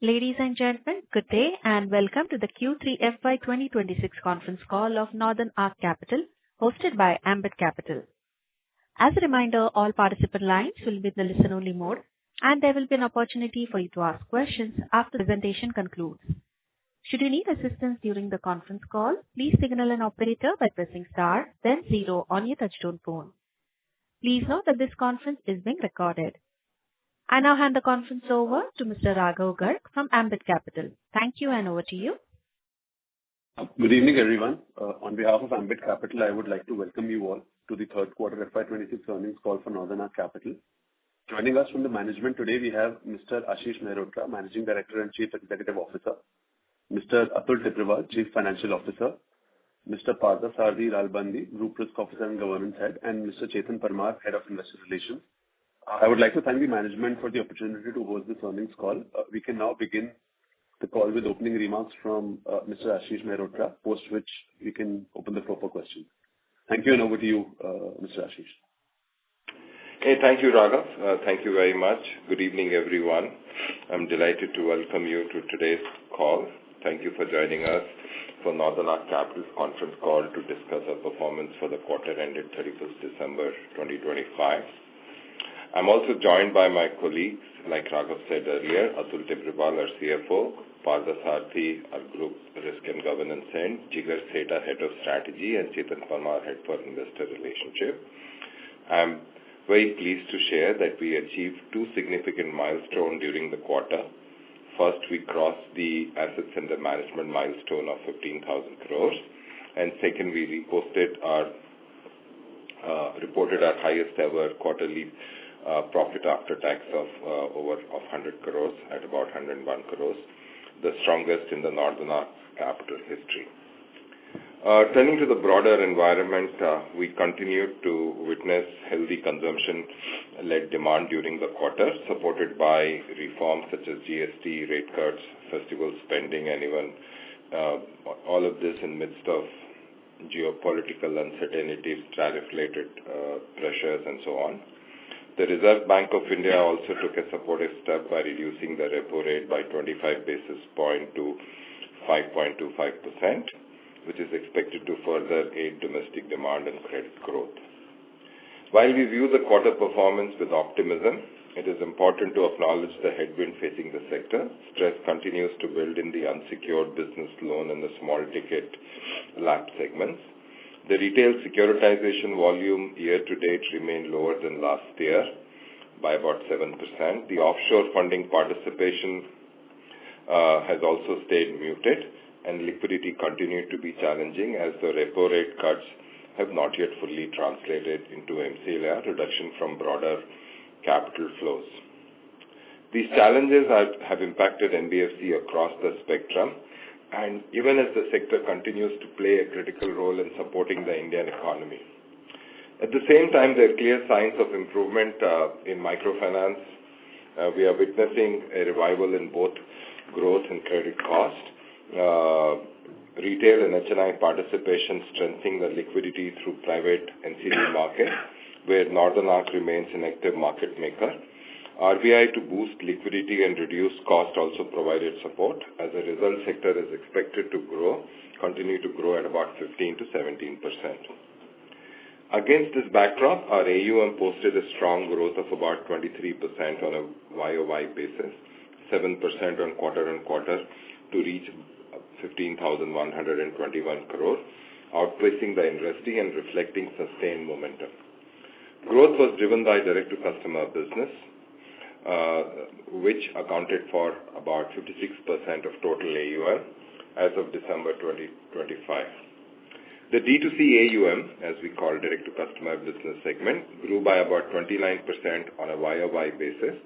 Ladies and gentlemen, good day and welcome to the Q3 FY 2026 conference call of NORTHARC Capital, hosted by Ambit Capital. As a reminder, all participant lines will be in the listen-only mode, and there will be an opportunity for you to ask questions after the presentation concludes. Should you need assistance during the conference call, please signal an operator by pressing star, then 0 on your touchtone phone. Please note that this conference is being recorded. I now hand the conference over to Mr. Raghav Garg from Ambit Capital. Thank you, and over to you. Good evening, everyone. On behalf of Ambit Capital, I would like to welcome you all to the third quarter FY 26 earnings call for NORTHARC Capital. Joining us from the management today, we have Mr. Ashish Mehrotra, Managing Director and Chief Executive Officer, Mr. Atul Tibrewal, Chief Financial Officer, Mr. Parthasarathy Ralbandi, Group Risk Officer and Governance Head, and Mr. Chetan Parmar, Head of Investor Relations. I would like to thank the management for the opportunity to host this earnings call. We can now begin the call with opening remarks from Mr. Ashish Mehrotra, post which we can open the floor for questions. Thank you, and over to you, Mr. Ashish. Hey, thank you, Raghav. Thank you very much. Good evening, everyone. I'm delighted to welcome you to today's call. Thank you for joining us for NORTHARC Capital's conference call to discuss our performance for the quarter ended 31st December 2025. I'm also joined by my colleagues, like Raghav said earlier, Atul Tibrewal, our CFO, Parthasarathy, our Group Risk and Governance Head, Jigar Seta, Head of Strategy, and Chetan Parmar, Head for Investor Relationship. I'm very pleased to share that we achieved two significant milestones during the quarter. First, we crossed the assets under management milestone of 15,000 crores, and second, we reported our highest ever quarterly profit after tax of over 100 crores at about 101 crores, the strongest in the NORTHARC Capital history. Turning to the broader environment, we continued to witness healthy consumption-led demand during the quarter, supported by reforms such as GST, rate cuts, festival spending, and even all of this in midst of geopolitical uncertainties, tariff-related pressures, and so on. The Reserve Bank of India also took a supportive step by reducing the repo rate by 25 basis points to 5.25%, which is expected to further aid domestic demand and credit growth. While we view the quarter performance with optimism, it is important to acknowledge the headwind facing the sector. Stress continues to build in the unsecured business loan and the small ticket LAP segments. The retail securitization volume year-to-date remained lower than last year by about 7%. The offshore funding participation has also stayed muted, and liquidity continued to be challenging as the repo rate cuts have not yet fully translated into MCLR reduction from broader capital flows. These challenges have impacted NBFC across the spectrum, and even as the sector continues to play a critical role in supporting the Indian economy. At the same time, there are clear signs of improvement in microfinance. We are witnessing a revival in both growth and credit cost. Retail and HNI participation strengthening the liquidity through private NCD market, where NORTHARC remains an active market maker. RBI to boost liquidity and reduce cost also provided support. As a result, sector is expected to continue to grow at about 15 to 17%. Against this backdrop, our AUM posted a strong growth of about 23% on a YOY basis, 7% on quarter-on-quarter to reach 15,121 crore, outpacing the industry and reflecting sustained momentum. Growth was driven by direct-to-customer business, which accounted for about 56% of total AUM as of December 2025. The D2C AUM, as we call direct-to-customer business segment, grew by about 29% on a YOY basis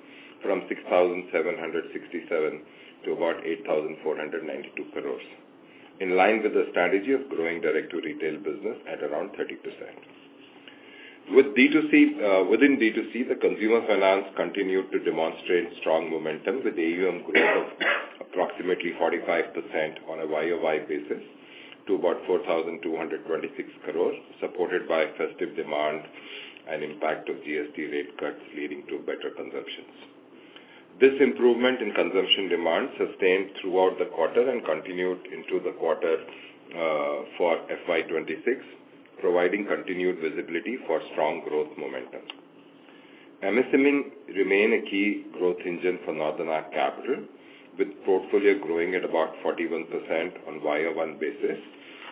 from 6,767 to about 8,492 crores, in line with the strategy of growing direct-to-retail business at around 30%. Within D2C, the consumer finance continued to demonstrate strong momentum with AUM growth of approximately 45% on a YOY basis to about 4,226 crores, supported by festive demand and impact of GST rate cuts leading to better consumptions. This improvement in consumption demand sustained throughout the quarter and continued into the quarter for FY26, providing continued visibility for strong growth momentum. MSME remain a key growth engine for NORTHARC Capital, with portfolio growing at about 41% on YOY basis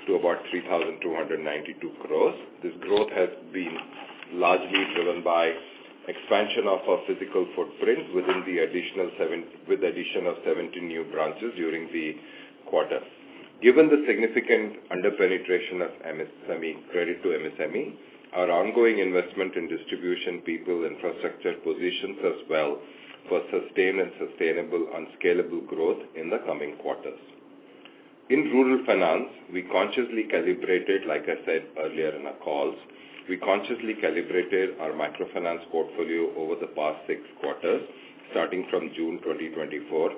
to about 3,292 crores. This growth has been largely driven by expansion of our physical footprint within the addition of 17 new branches during the quarter. Given the significant underpenetration of MSME, credit to MSME, our ongoing investment in distribution, people, infrastructure positions us well for sustained and sustainable and scalable growth in the coming quarters. In rural finance, we consciously calibrated, like I said earlier in our calls, we consciously calibrated our microfinance portfolio over the past 6 quarters, starting from June 2024.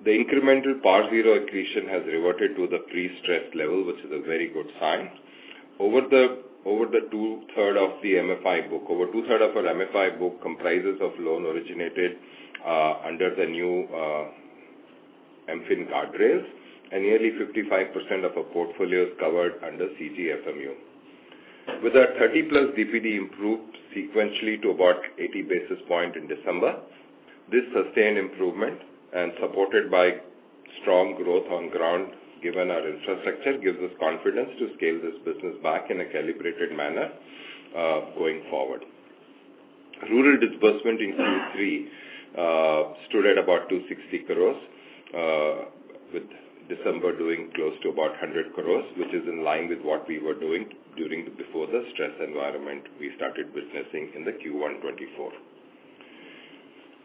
The incremental par zero accretion has reverted to the pre-stress level, which is a very good sign. Over two-thirds of the MFI book, over two-thirds of our MFI book comprises of loan originated under the new MFIN guardrails, and nearly 55% of our portfolio is covered under CGFMU. With our 30-plus DPD improved sequentially to about 80 basis points in December, this sustained improvement and supported by strong growth on ground given our infrastructure gives us confidence to scale this business back in a calibrated manner going forward. Rural disbursement in Q3 stood at about 260 crores, with December doing close to about 100 crores, which is in line with what we were doing before the stress environment we started witnessing in the Q1 24.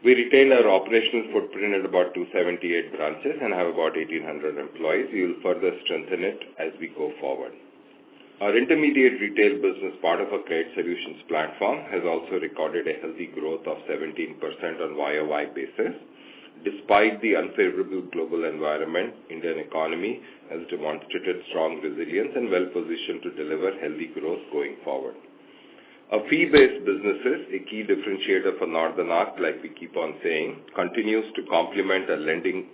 We retain our operational footprint at about 278 branches and have about 1,800 employees. We will further strengthen it as we go forward. Our intermediate retail business, part of our credit solutions platform, has also recorded a healthy growth of 17% on YOY basis. Despite the unfavorable global environment, Indian economy has demonstrated strong resilience and well-positioned to deliver healthy growth going forward. Our fee-based businesses, a key differentiator for NORTHARC, like we keep on saying, continues to complement our lending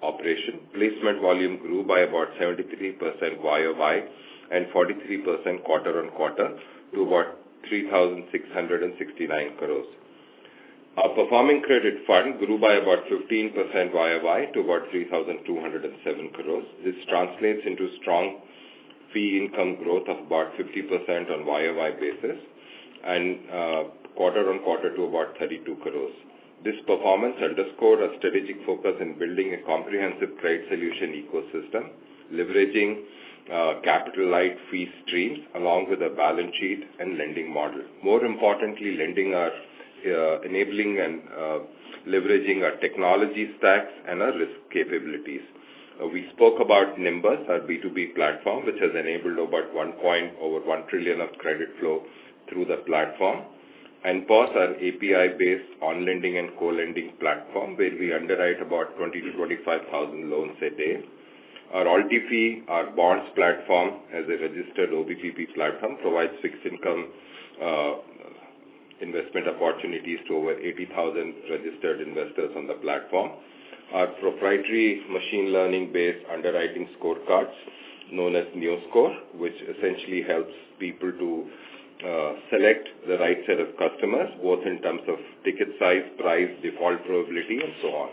operation. Placement volume grew by about 73% YOY and 43% quarter-on-quarter to about 3,669 crores. Our performing credit fund grew by about 15% YOY to about 3,207 crores. This translates into strong fee income growth of about 50% on YOY basis and quarter-on-quarter to about 32 crores. This performance underscored a strategic focus in building a comprehensive credit solution ecosystem, leveraging capital-light fee streams along with a balance sheet and lending model. More importantly, lending our enabling and leveraging our technology stacks and our risk capabilities. We spoke about NIMs, our B2B platform, which has enabled over 1 trillion of credit flow through the platform, and POS, our API-based on-lending and co-lending platform, where we underwrite about 20 to 25,000 loans a day. Our AltiFee, our bonds platform, as a registered OBPP platform, provides fixed income investment opportunities to over 80,000 registered investors on the platform. Our proprietary machine learning-based underwriting scorecards, known as NeoScore, which essentially helps people to select the right set of customers, both in terms of ticket size, price, default probability, and so on.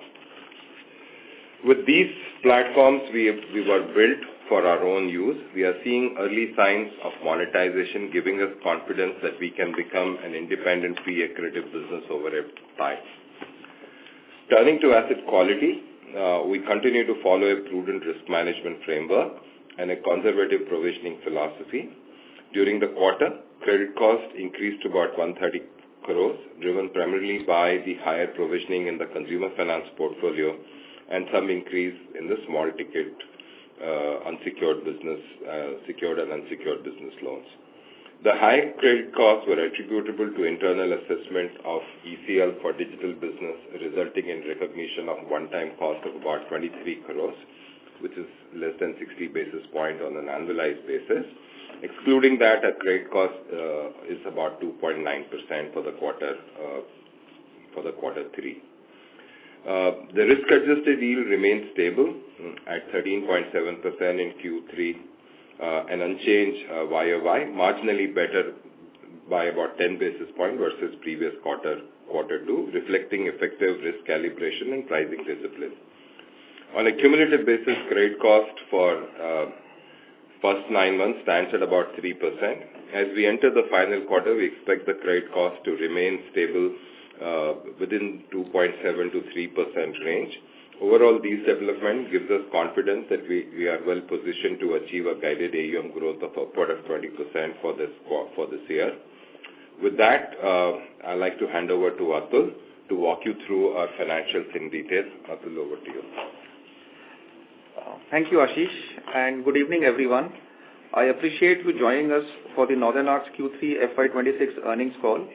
With these platforms, we were built for our own use. We are seeing early signs of monetization, giving us confidence that we can become an independent fee accretive business over time. Turning to asset quality, we continue to follow a prudent risk management framework and a conservative provisioning philosophy. During the quarter, credit cost increased to about 130 crores, driven primarily by the higher provisioning in the consumer finance portfolio and some increase in the small ticket secured and unsecured business loans. The high credit costs were attributable to internal assessment of ECL for digital business, resulting in recognition of one-time cost of about 23 crores, which is less than 60 basis points on an annualized basis. Excluding that, our credit cost is about 2.9% for the quarter 3. The risk-adjusted yield remains stable at 13.7% in Q3 and unchanged YOY, marginally better by about 10 basis points versus previous quarter two, reflecting effective risk calibration and pricing discipline. On a cumulative basis, credit cost for first 9 months stands at about 3%. As we enter the final quarter, we expect the credit cost to remain stable within 2.7 to 3% range. Overall, these developments gives us confidence that we are well positioned to achieve a guided AUM growth of upward of 20% for this year. With that, I'd like to hand over to Atul to walk you through our financials in detail. Atul, over to you. Thank you, Ashish, and good evening, everyone. I appreciate you joining us for the NORTHARC's Q3 FY26 earnings call.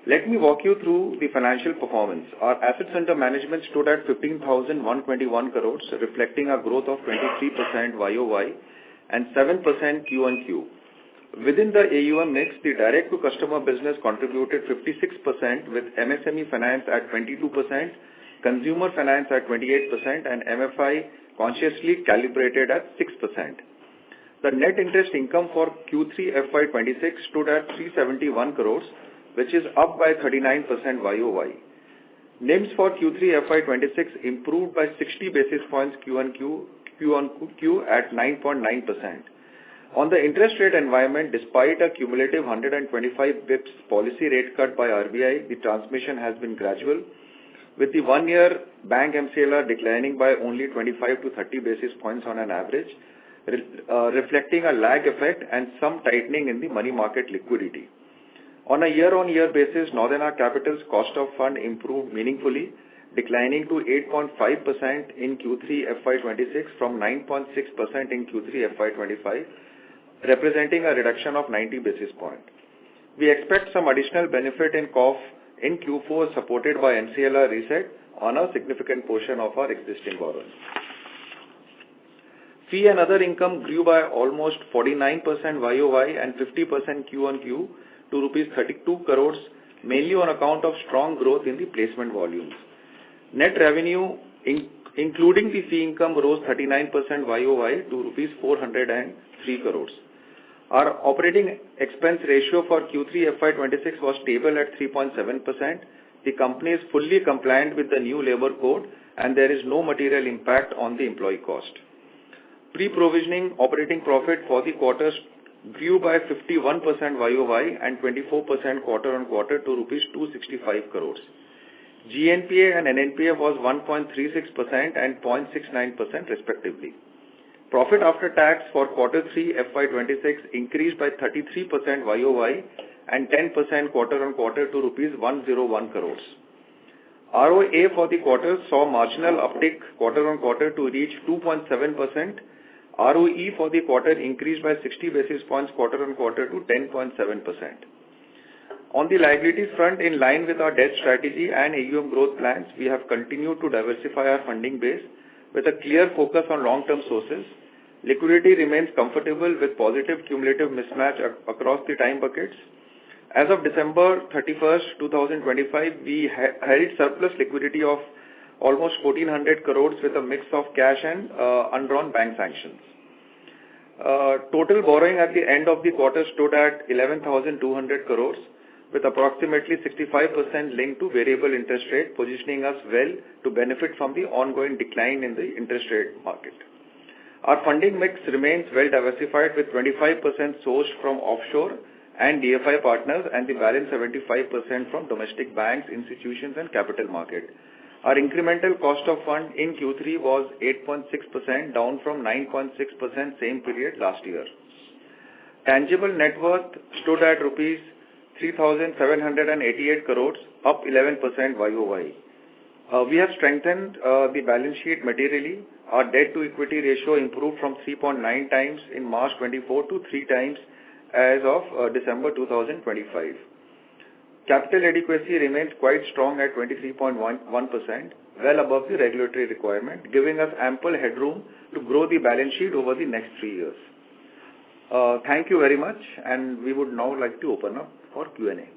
Let me walk you through the financial performance. Our assets under management stood at 15,121 crores, reflecting a growth of 23% YOY and 7% Q-on-Q. Within the AUM mix, the direct-to-customer business contributed 56%, with MSME finance at 22%, consumer finance at 28%, and MFI consciously calibrated at 6%. The net interest income for Q3 FY26 stood at 371 crores, which is up by 39% YOY. NIMs for Q3 FY26 improved by 60 basis points Q-on-Q at 9.9%. On the interest rate environment, despite a cumulative 125 bips policy rate cut by RBI, the transmission has been gradual, with the 1-year bank MCLR declining by only 25 to 30 basis points on an average, reflecting a lag effect and some tightening in the money market liquidity. On a year-on-year basis, NORTHARC Capital's cost of fund improved meaningfully, declining to 8.5% in Q3 FY26 from 9.6% in Q3 FY25, representing a reduction of 90 basis points. We expect some additional benefit in COF in Q4, supported by MCLR reset on a significant portion of our existing borrowings. Fee and other income grew by almost 49% YOY and 50% Q-on-Q to rupees 32 crores, mainly on account of strong growth in the placement volumes. Net revenue, including the fee income, rose 39% YOY to rupees 403 crores. Our operating expense ratio for Q3 FY26 was stable at 3.7%. The company is fully compliant with the new labor code, and there is no material impact on the employee cost. Pre-provisioning operating profit for the quarter grew by 51% YOY and 24% quarter-on-quarter to rupees 265 crores. GNPA and NNPA was 1.36% and 0.69% respectively. Profit after tax for Q3 FY26 increased by 33% YOY and 10% quarter-on-quarter to rupees 101 crores. ROA for the quarter saw marginal uptick quarter-on-quarter to reach 2.7%. ROE for the quarter increased by 60 basis points quarter-on-quarter to 10.7%. On the liabilities front, in line with our debt strategy and AUM growth plans, we have continued to diversify our funding base with a clear focus on long-term sources. Liquidity remains comfortable with positive cumulative mismatch across the time buckets. As of December 31st, 2025, we held surplus liquidity of almost 1,400 crores with a mix of cash and undrawn bank sanctions. Total borrowing at the end of the quarter stood at 11,200 crores, with approximately 65% linked to variable interest rate, positioning us well to benefit from the ongoing decline in the interest rate market. Our funding mix remains well diversified, with 25% sourced from offshore and DFI partners and the balance 75% from domestic banks, institutions and capital market. Our incremental cost of fund in Q3 was 8.6%, down from 9.6% same period last year. Tangible net worth stood at rupees 3,788 crores, up 11% YOY. We have strengthened the balance sheet materially. Our debt-to-equity ratio improved from 3.9 times in March 24 to 3 times as of December 2025. Capital adequacy remains quite strong at 23.1%, well above the regulatory requirement, giving us ample headroom to grow the balance sheet over the next 3 years. Thank you very much, and we would now like to open up for Q&A.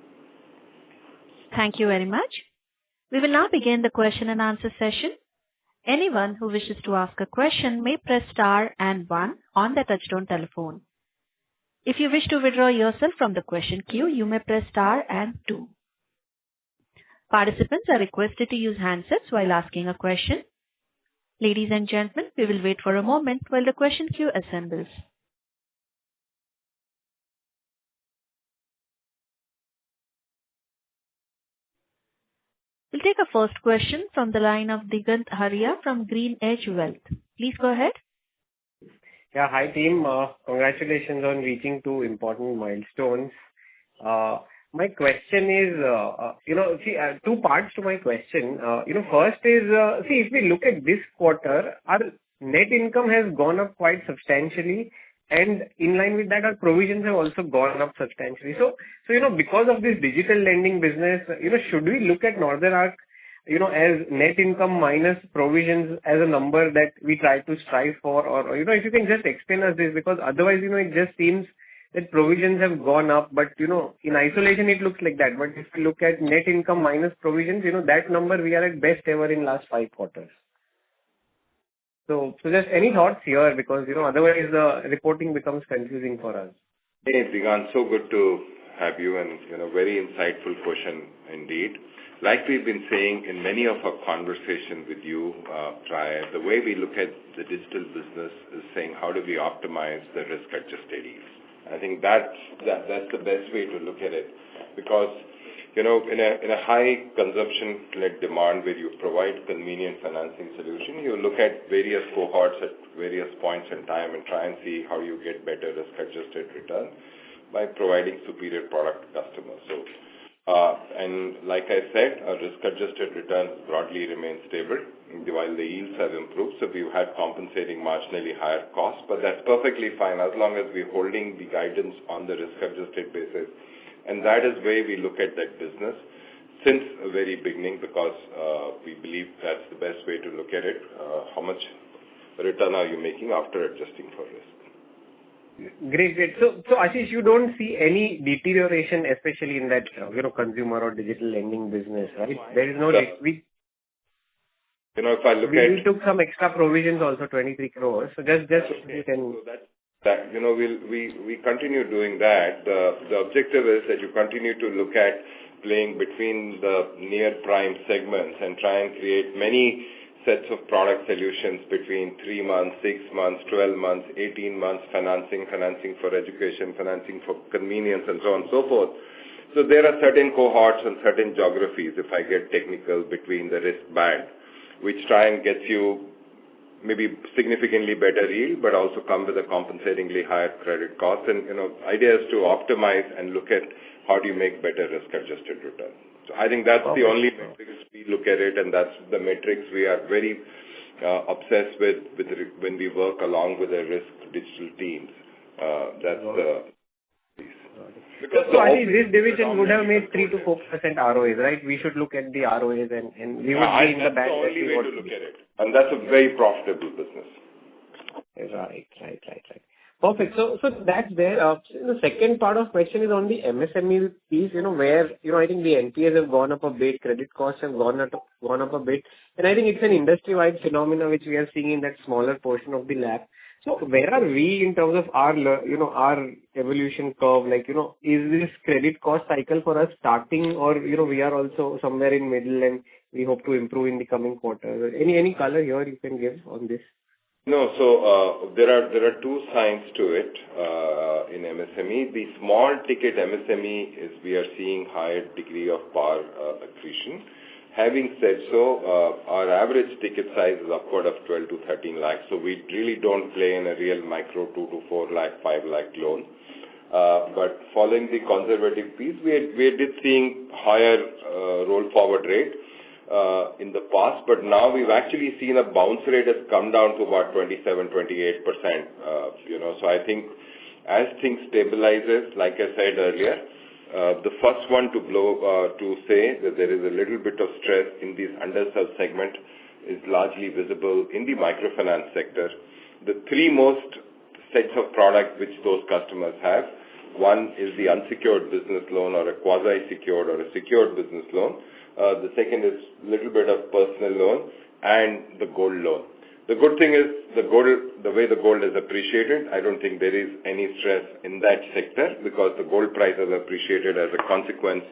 Thank you very much. We will now begin the question and answer session. Anyone who wishes to ask a question may press star and one on their touchtone telephone. If you wish to withdraw yourself from the question queue, you may press star and two. Participants are requested to use handsets while asking a question. Ladies and gentlemen, we will wait for a moment while the question queue assembles. We'll take a first question from the line of Digant Haria from Green Edge Wealth. Please go ahead. Yeah, hi team. Congratulations on reaching two important milestones. My question is, two parts to my question. First is, if we look at this quarter, our net income has gone up quite substantially, and in line with that, our provisions have also gone up substantially. So because of this digital lending business, should we look at NORTHARC, as net income minus provisions as a number that we try to strive for, or if you can just explain us this, because otherwise, it just seems that provisions have gone up, but in isolation it looks like that. But if you look at net income minus provisions, that number we are at best ever in last 5 quarters. So just any thoughts here, because otherwise the reporting becomes confusing for us. Hey, Digant, so good to have you, and very insightful question indeed. Like we've been saying in many of our conversations with you prior, the way we look at the digital business is saying how do we optimize the risk-adjusted yields. I think that's the best way to look at it, because in a high consumption-led demand where you provide convenient financing solution, you look at various cohorts at various points in time and try and see how you get better risk-adjusted return by providing superior product to customers. So, and like I said, our risk-adjusted returns broadly remain stable while the yields have improved. So we've had compensating marginally higher costs, but that's perfectly fine as long as we're holding the guidance on the risk-adjusted basis. And that is where we look at that business since the very beginning, because we believe that's the best way to look at it. How much return are you making after adjusting for risk? Great. So Ashish, you don't see any deterioration, especially in that consumer or digital lending business, right? There is no. If I look at, we took some extra provisions also, 23 crores. So just you can. So that we continue doing that. The objective is that you continue to look at playing between the near prime segments and try and create many sets of product solutions between 3 months, 6 months, 12 months, 18 months, financing for education, financing for convenience, and so on and so forth. So there are certain cohorts and certain geographies, if I get technical, between the risk band, which try and get you maybe significantly better yield, but also come with a compensatingly higher credit cost. And idea is to optimize and look at how do you make better risk-adjusted return. So I think that's the only metrics we look at it, and that's the metrics we are very obsessed with when we work along with the risk digital teams. That's the piece. Because so this division would have made 3 to 4% ROAs, right? We should look at the ROAs and we would be in the band. That's the only way to look at it. And that's a very profitable business. Right. Perfect. So that's there. The second part of question is on the MSME piece, where, I think the NPAs have gone up a bit, credit costs have gone up a bit. And I think it's an industry-wide phenomena which we are seeing in that smaller portion of the lab. So where are we in terms of our evolution curve? Like, is this credit cost cycle for us starting, or, we are also somewhere in middle and we hope to improve in the coming quarters? Any color here you can give on this? No, so there are two sides to it in MSME. The small ticket MSME is we are seeing higher degree of PAR accretion. Having said so, our average ticket size is upward of 12 to 13 lakhs. So we really don't play in a real micro 2 to 4 lakh, 5 lakh loan. But following the conservative piece, we did seeing higher roll forward rate in the past, but now we've actually seen a bounce rate has come down to about 27-28%. So I think as things stabilizes, like I said earlier, the first one to say that there is a little bit of stress in this underserved segment is largely visible in the microfinance sector. The three most sets of products which those customers have, one is the unsecured business loan or a quasi-secured or a secured business loan. The second is a little bit of personal loan and the gold loan. The good thing is the way the gold is appreciated, I don't think there is any stress in that sector because the gold price has appreciated as a consequence.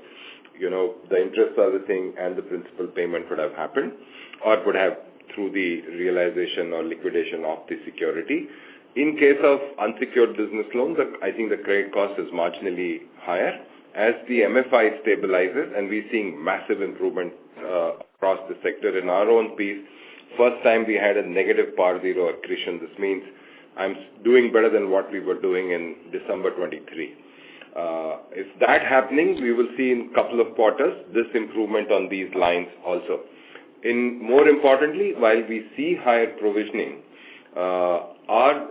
The interest servicing and the principal payment would have happened or would have through the realization or liquidation of the security. In case of unsecured business loans, I think the credit cost is marginally higher. As the MFI stabilizes and we're seeing massive improvement across the sector in our own piece, first time we had a negative par zero accretion. This means I'm doing better than what we were doing in December 23. If that happening, we will see in a couple of quarters this improvement on these lines also. More importantly, while we see higher provisioning, our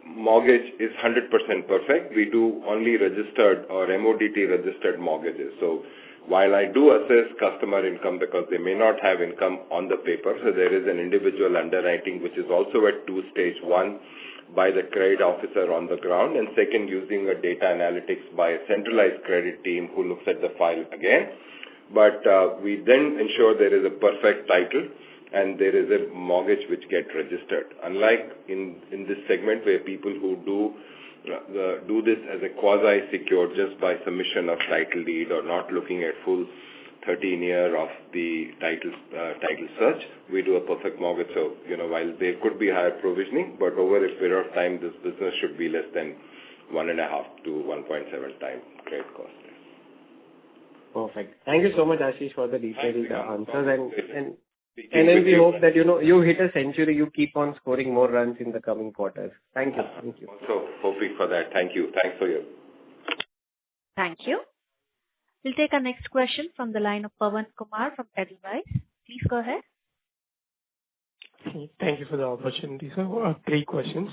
mortgage is 100% perfect. We do only registered or MODT registered mortgages. So while I do assess customer income because they may not have income on the paper, so there is an individual underwriting which is also at two-stage, one by the credit officer on the ground and second using a data analytics by a centralized credit team who looks at the file again. But we then ensure there is a perfect title and there is a mortgage which gets registered. Unlike in this segment where people who do this as a quasi-secured just by submission of title deed or not looking at full 13 year of the title search, we do a perfect mortgage. So, while there could be higher provisioning, but over a period of time, this business should be less than 1.5 to 1.7 times credit cost. Perfect. Thank you so much, Ashish, for the detailed answers. And then we hope that, you hit a century, you keep on scoring more runs in the coming quarters. Thank you. Thank you. Also hoping for that. Thank you. Thanks for your. Thank you. We'll take our next question from the line of Pawan Kumar from Edelweiss. Please go ahead. Thank you for the opportunity. So, 3 questions.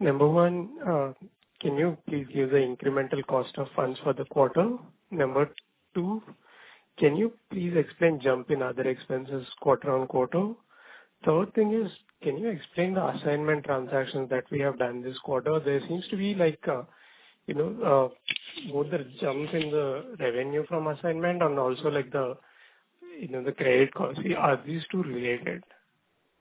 Number 1, can you please give the incremental cost of funds for the quarter? Number 2, can you please explain jump in other expenses quarter on quarter? Third thing is, can you explain the assignment transactions that we have done this quarter? There seems to be both the jumps in the revenue from assignment and also the credit cost. Are these two related?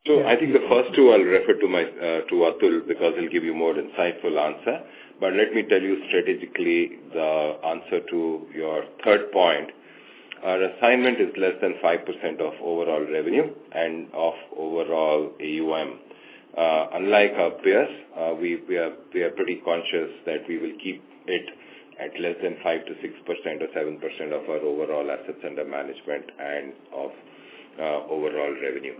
So I think the first two I'll refer to Atul because he'll give you more insightful answer. But let me tell you strategically the answer to your third point. Our assignment is less than 5% of overall revenue and of overall AUM. Unlike our peers, we are pretty conscious that we will keep it at less than 5 to 6% or 7% of our overall assets under management and of overall revenue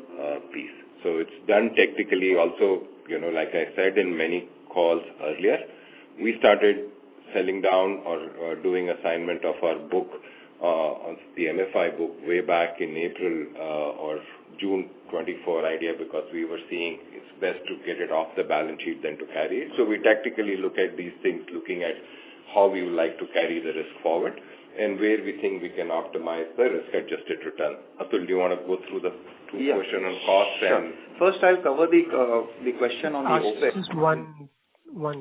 piece. So it's done technically also, like I said in many calls earlier, we started selling down or doing assignment of our book on the MFI book way back in April or June 24 idea because we were seeing it's best to get it off the balance sheet than to carry it. So we tactically look at these things, looking at how we would like to carry the risk forward and where we think we can optimize the risk-adjusted return. Atul, do you want to go through the two questions on costs? Sure. First, I'll cover the question on the OPEX. Just one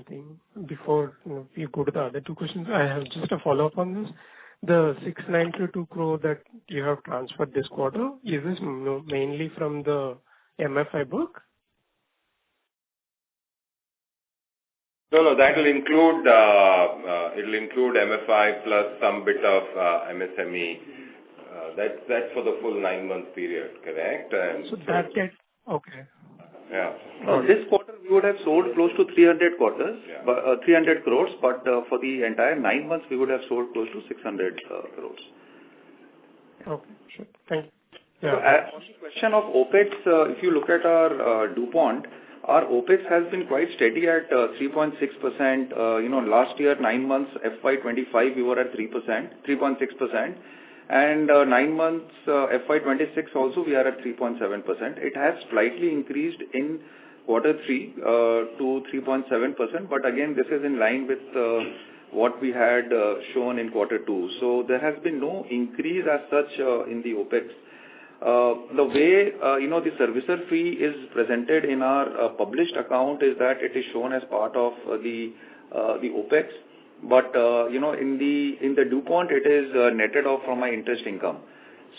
thing before you go to the other two questions. I have just a follow-up on this. The 692 crore that you have transferred this quarter, is this mainly from the MFI book? No, that will include it'll include MFI plus some bit of MSME. That's for the full 9-month period, correct? And so that gets okay. Yeah. This quarter we would have sold close to 300 crores, but for the entire 9 months we would have sold close to 600 crores. Okay, sure. Thank you. Yeah. So, on the question of OPEX, if you look at our DuPont, our OPEX has been quite steady at 3.6%. Last year, 9 months, FY25, we were at 3.6%. And 9 months, FY26 also, we are at 3.7%. It has slightly increased in quarter 3 to 3.7%. But again, this is in line with what we had shown in quarter 2. So there has been no increase as such in the OPEX. The way, the servicer fee is presented in our published account is that it is shown as part of the OPEX. But, in the DuPont, it is netted off from my interest income.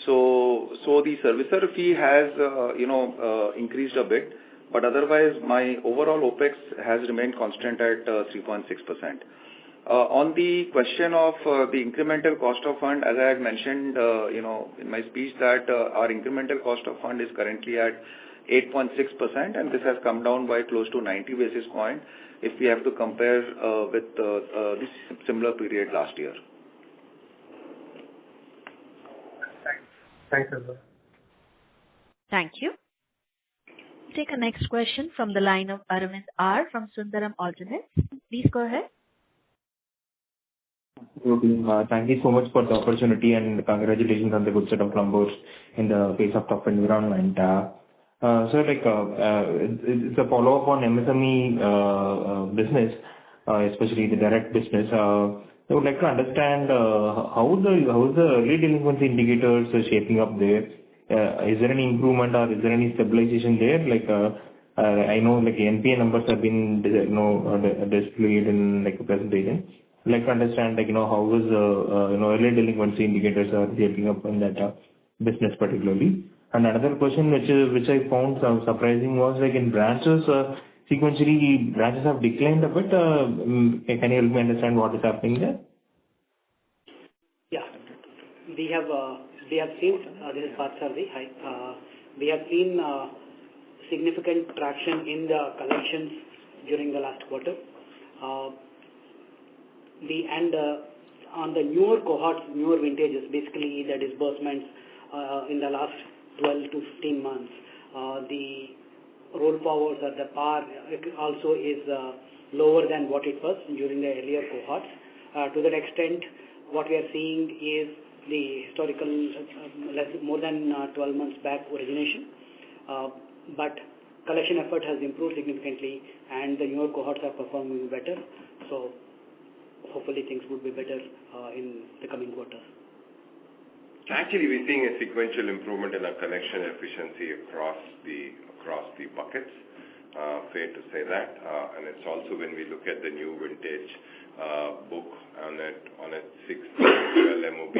So the servicer fee has, increased a bit, but otherwise my overall OPEX has remained constant at 3.6%. On the question of the incremental cost of fund, as I had mentioned, in my speech that our incremental cost of fund is currently at 8.6%, and this has come down by close to 90 basis points if we have to compare with this similar period last year. Thanks, sir. Thank you. Take a next question from the line of Arvind R. from Sundaram Alternates. Please go ahead. Thank you so much for the opportunity and congratulations on the good set of numbers in the face of tough environment. So it's a follow-up on MSME business, especially the direct business. I would like to understand how the early delinquency indicators are shaping up there. Is there any improvement or is there any stabilization there? I know NPA numbers have been displayed in a presentation. I'd like to understand how is early delinquency indicators are shaping up in that business particularly. And another question which I found surprising was in branches, sequentially branches have declined a bit. Can you help me understand what is happening there? Yeah, we have seen, this is Parthasarathy, hi. We have seen significant traction in the collections during the last quarter. On the newer cohorts, newer vintages, basically the disbursements in the last 12 to 15 months, the roll forwards or the PAR also is lower than what it was during the earlier cohorts. To that extent, what we are seeing is the historical more than 12 months back origination, but collection effort has improved significantly and the newer cohorts are performing better. So hopefully things would be better in the coming quarters. Actually, we're seeing a sequential improvement in our collection efficiency across the buckets. Fair to say that, and it's also when we look at the new vintage book on a 6 MOB,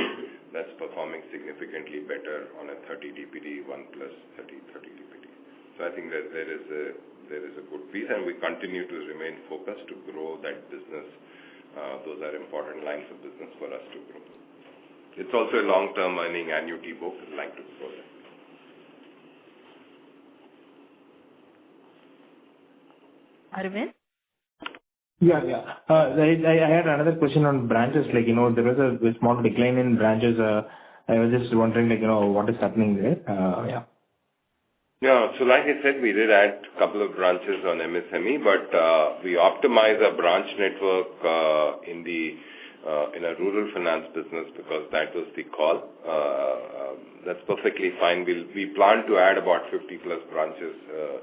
that's performing significantly better on a 30 DPD, 1 plus 30 DPD. So I think that there is a good piece, and we continue to remain focused to grow that business. Those are important lines of business for us to grow. It's also a long-term earning annuity book. We'd like to grow that. Arvind? Yeah. I had another question on branches. There was a small decline in branches. I was just wondering, what is happening there? Yeah, so like I said, we did add a couple of branches on MSME, but we optimize our branch network in a rural finance business because that was the call. That's perfectly fine. We plan to add about 50 plus branches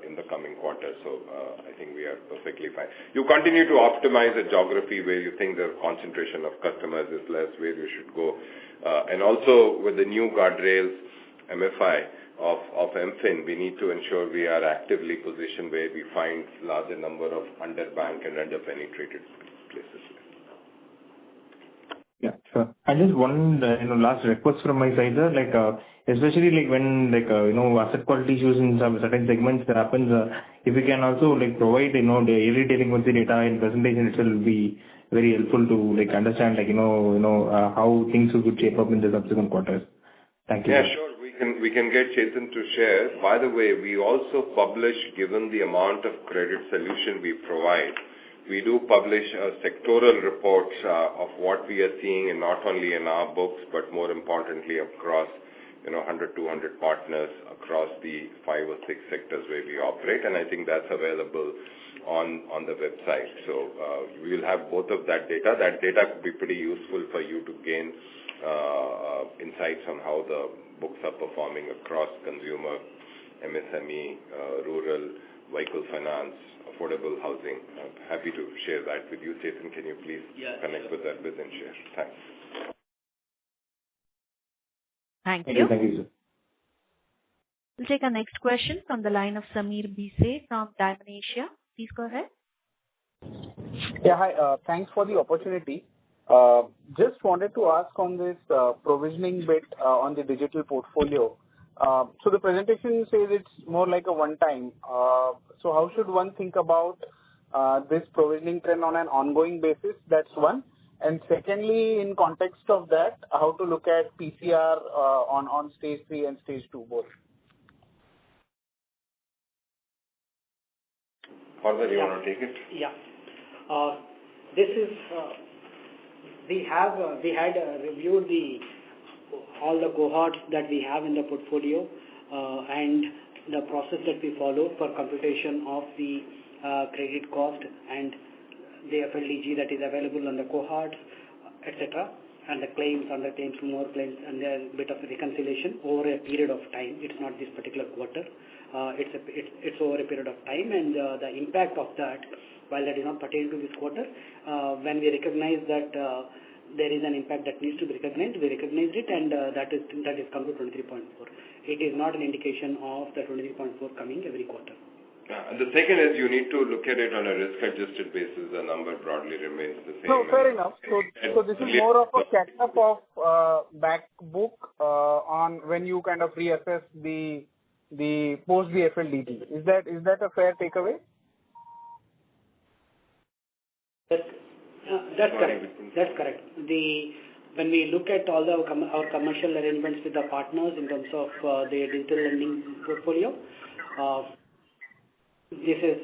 in the coming quarter, so I think we are perfectly fine. You continue to optimize a geography where you think the concentration of customers is less, where you should go. And also with the new guardrails, MFI of MFIN, we need to ensure we are actively positioned where we find larger number of underbanked and underpenetrated places. Yeah, sure. And just one last request from my side, sir. Especially when asset quality issues in some certain segments that happens, if you can also provide the early delinquency data in presentation, it will be very helpful to understand how things could shape up in the subsequent quarters. Thank you. Yeah, sure. We can get Chetan to share. By the way, we also publish, given the amount of credit solution we provide, we do publish sectoral reports of what we are seeing, and not only in our books, but more importantly across 100, 200 partners across the 5 or 6 sectors where we operate, and I think that's available on the website. So we will have both of that data. That data could be pretty useful for you to gain insights on how the books are performing across consumer, MSME, rural, vehicle finance, affordable housing. I'm happy to share that with you. Chetan, can you please connect with that and share? Thanks. Thank you. Thank you, sir. We'll take our next question from the line of Sameer Bhise from Diamond Asia. Please go ahead. Yeah, hi. Thanks for the opportunity. Just wanted to ask on this provisioning bit on the digital portfolio. So the presentation says it's more like a one-time. So how should one think about this provisioning trend on an ongoing basis? That's one. And secondly, in context of that, how to look at PCR on stage 3 and stage 2 both? Further, you want to take it? Yeah. This is we had reviewed all the cohorts that we have in the portfolio and the process that we follow for computation of the credit cost and the FLDG that is available on the cohorts, etc., and the claims on the claims, more claims, and a bit of reconciliation over a period of time. It's not this particular quarter. It's over a period of time, and the impact of that, while that is not pertaining to this quarter, when we recognize that there is an impact that needs to be recognized, we recognized it, and that is come to 23.4. It is not an indication of the 23.4 coming every quarter. And the second is you need to look at it on a risk-adjusted basis. The number broadly remains the same. No, fair enough. So this is more of a catch-up of back book on when you kind of reassess the post the FLDG. Is that a fair takeaway? That's correct. That's correct. When we look at all our commercial arrangements with the partners in terms of the digital lending portfolio, this is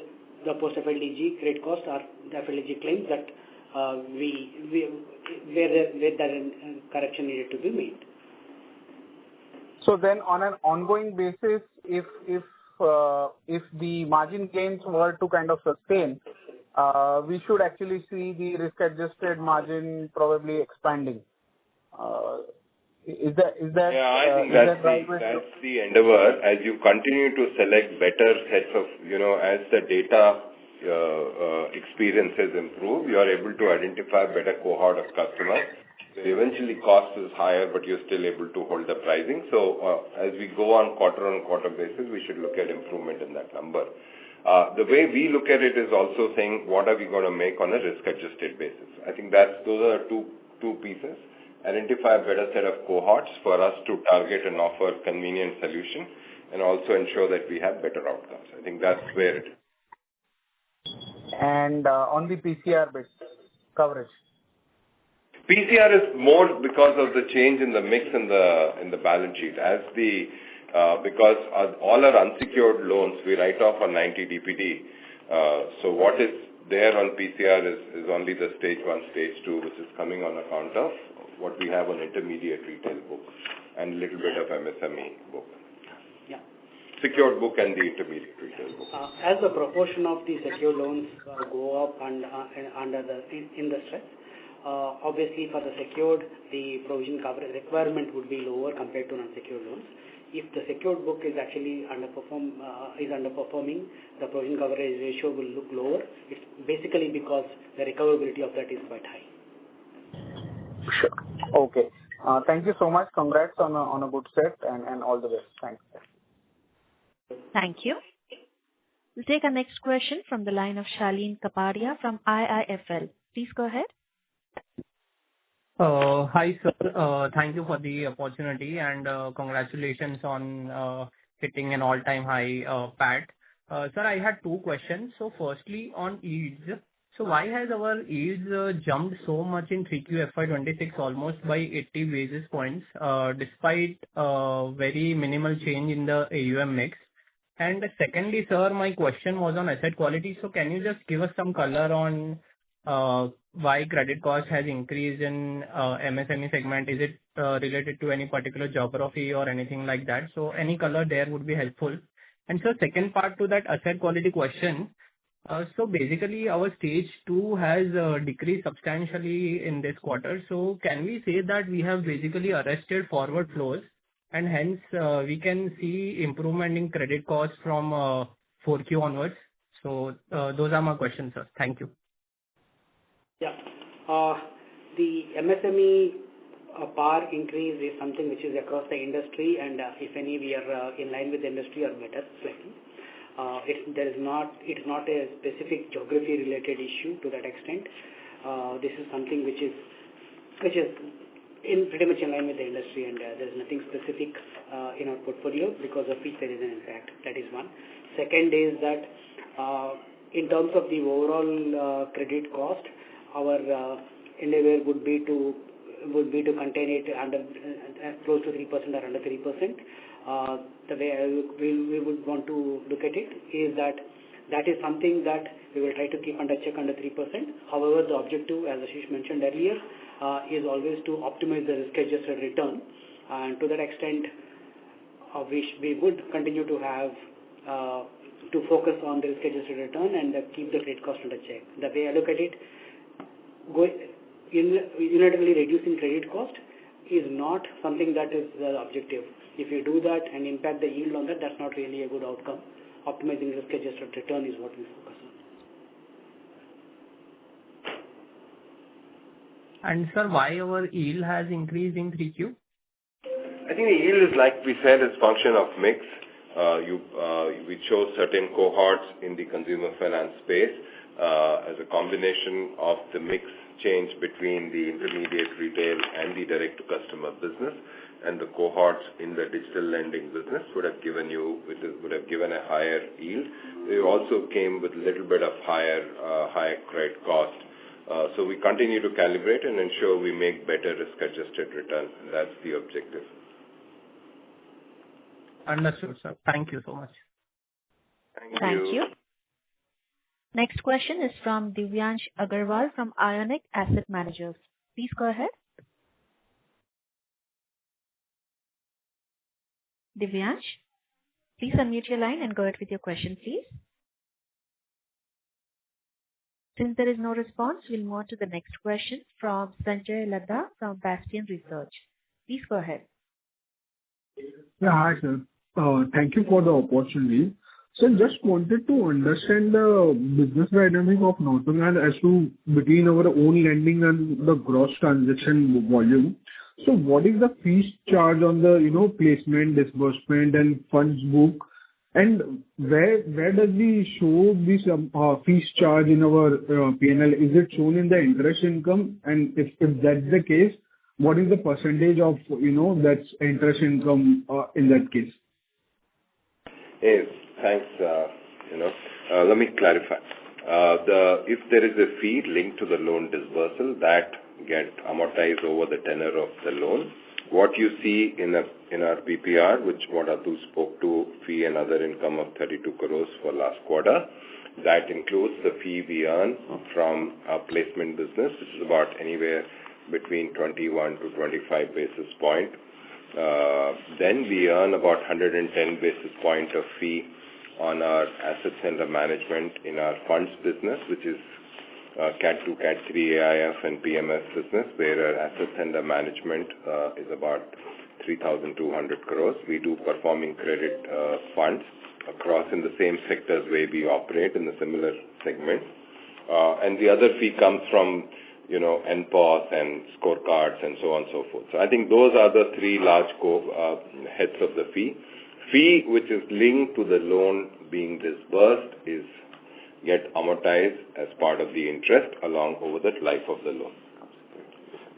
the post FLDG credit cost or the FLDG claims that where that correction needed to be made. So then, on an ongoing basis, if the margin gains were to kind of sustain, we should actually see the risk-adjusted margin probably expanding. Is that? Yeah, I think that's the endeavor. As you continue to select better sets of, as the data experiences improve, you are able to identify better cohort of customers. So eventually, cost is higher, but you're still able to hold the pricing. So as we go on quarter basis, we should look at improvement in that number. The way we look at it is also saying, what are we going to make on a risk-adjusted basis? I think those are two pieces. Identify a better set of cohorts for us to target and offer convenient solution, and also ensure that we have better outcomes. I think that's where it is. And on the PCR bit coverage? PCR is more because of the change in the mix in the balance sheet. Because all our unsecured loans we write off on 90 DPD. So what is there on PCR is only the stage 1, stage 2, which is coming on account of what we have on intermediate retail book and a little bit of MSME book. Yeah. Secured book and the intermediate retail book. As the proportion of the secured loans go up and in the stress, obviously for the secured, the provision coverage requirement would be lower compared to non-secured loans. If the secured book is actually underperforming, the provision coverage ratio will look lower. It's basically because the recoverability of that is quite high. Sure. Okay. Thank you so much. Congrats on a good set and all the best. Thanks. Thank you. We'll take our next question from the line of Shaleen Kapadia from IIFL. Please go ahead. Hi, sir. Thank you for the opportunity and congratulations on hitting an all-time high PAT. Sir, I had two questions. So firstly, on yields. So why has our yields jumped so much in 3Q FY26 almost by 80 basis points despite very minimal change in the AUM mix? And secondly, sir, my question was on asset quality. So can you just give us some color on why credit cost has increased in MSME segment? Is it related to any particular geography or anything like that? So any color there would be helpful. And so second part to that asset quality question. So basically our stage 2 has decreased substantially in this quarter. So can we say that we have basically arrested forward flows and hence we can see improvement in credit costs from 4Q onwards? So those are my questions, sir. Thank you. Yeah. The MSME PAR increase is something which is across the industry, and if any, we are in line with the industry or better slightly. It's not a specific geography related issue to that extent. This is something which is which is pretty much in line with the industry, and there's nothing specific in our portfolio because of which there is an impact. That is one. Second is that in terms of the overall credit cost, our endeavor would be to contain it under close to 3% or under 3%. The way we would want to look at it is that is something that we will try to keep under check under 3%. However, the objective, as Ashish mentioned earlier, is always to optimize the risk-adjusted return, and to that extent, we would continue to have to focus on the risk-adjusted return and keep the credit cost under check. The way I look at it, unilaterally reducing credit cost is not something that is the objective. If you do that and impact the yield on that, that's not really a good outcome. Optimizing risk-adjusted return is what we focus on. And sir, why our yield has increased in 3Q? I think the yield is, like we said, is function of mix. We chose certain cohorts in the consumer finance space as a combination of the mix change between the intermediate retail and the direct-to-customer business, and the cohorts in the digital lending business would have given a higher yield. They also came with a little bit of higher credit cost. So we continue to calibrate and ensure we make better risk-adjusted return. That's the objective. Understood, sir. Thank you so much. Thank you. Next question is from Divyansh Agarwal from Ionic Asset Managers. Please go ahead. Divyansh, please unmute your line and go ahead with your question, please. Since there is no response, we'll move on to the next question from Sanjay Ladha from Bastion Research. Please go ahead. Yeah, hi, sir. Thank you for the opportunity. So just wanted to understand the business dynamic of NORTHARC as to between our own lending and the gross transaction volume. So what is the fees charge on the placement, disbursement, and funds book, and where does we show this fees charge in our P&L? Is it shown in the interest income? And if that's the case, what is the percentage of that's interest income in that case? Yes, thanks. Let me clarify. If there is a fee linked to the loan disbursal, that get amortized over the tenor of the loan. What you see in our PPR, which what Atul spoke to, fee and other income of 32 crores for last quarter, that includes the fee we earn from our placement business, which is about anywhere between 21 to 25 basis point. Then we earn about 110 basis point of fee on our assets under management in our funds business, which is Cat 2, Cat 3 AIF and PMS business, where our assets under management is about 3,200 crores. We do performing credit funds across in the same sectors where we operate in the similar segment. And the other fee comes from NPOS and scorecards and so on and so forth. So I think those are the three large heads of the fee. Fee which is linked to the loan being disbursed get amortized as part of the interest along over the life of the loan.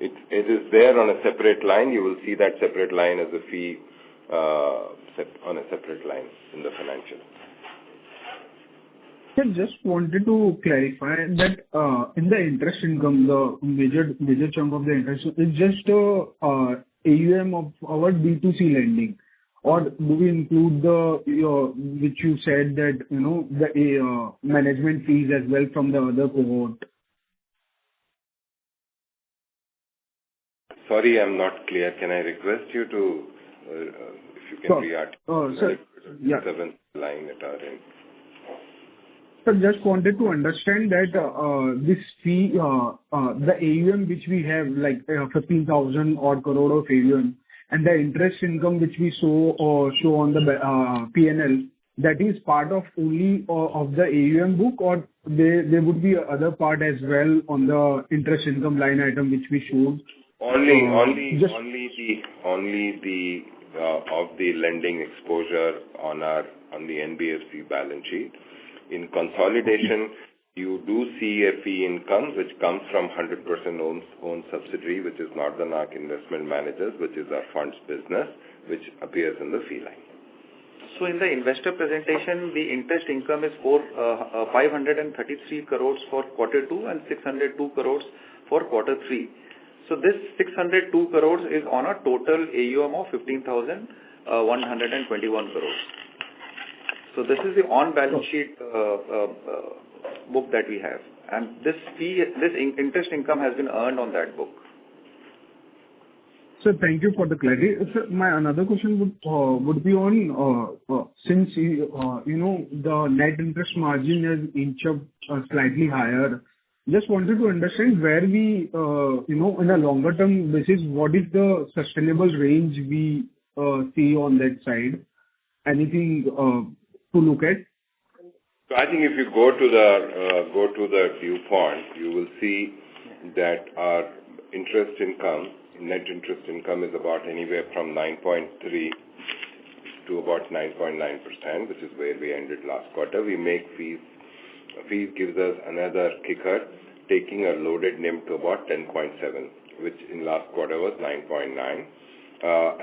It is there on a separate line. You will see that separate line as a fee on a separate line in the financial. I just wanted to clarify that in the interest income, the major chunk of the interest is just AUM of our B2C lending, or do we include which you said that the management fees as well from the other cohort? Sorry, I'm not clear. Can I request you to, if you can re-articulate the seventh line at our end? So just wanted to understand that this fee, the AUM which we have, like 15,000 odd crore of AUM, and the interest income which we show on the P&L, that is part of only of the AUM book, or there would be other part as well on the interest income line item which we showed? Only the of the lending exposure on the NBFC balance sheet. In consolidation, you do see a fee income which comes from 100% owned subsidiary, which is NORTHARC Investment Managers, which is our funds business, which appears in the fee line. So in the investor presentation, the interest income is for 533 crores for quarter 2 and 602 crores for quarter 3. So this 602 crores is on a total AUM of 15,121 crores. So this is the on-balance sheet book that we have, and this interest income has been earned on that book. Sir, thank you for the clarity. Sir, my another question would be on since the net interest margin has inched up slightly higher. Just wanted to understand where we in a longer term basis, what is the sustainable range we see on that side? Anything to look at? So I think if you go to the viewpoint, you will see that our net interest income is about anywhere from 9.3 to about 9.9%, which is where we ended last quarter. We make fees. Fees gives us another kicker, taking a loaded NIM to about 10.7, which in last quarter was 9.9.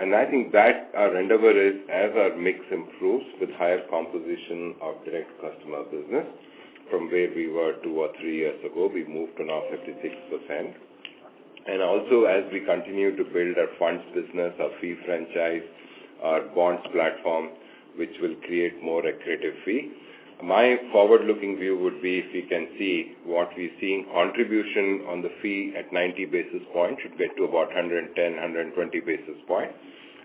And I think that our endeavor is, as our mix improves with higher composition of direct customer business, from where we were 2 or 3 years ago, we moved to now 56%. And also, as we continue to build our funds business, our fee franchise, our bonds platform, which will create more accretive fee. My forward-looking view would be, if we can see what we're seeing, contribution on the fee at 90 basis points should get to about 110, 120 basis points.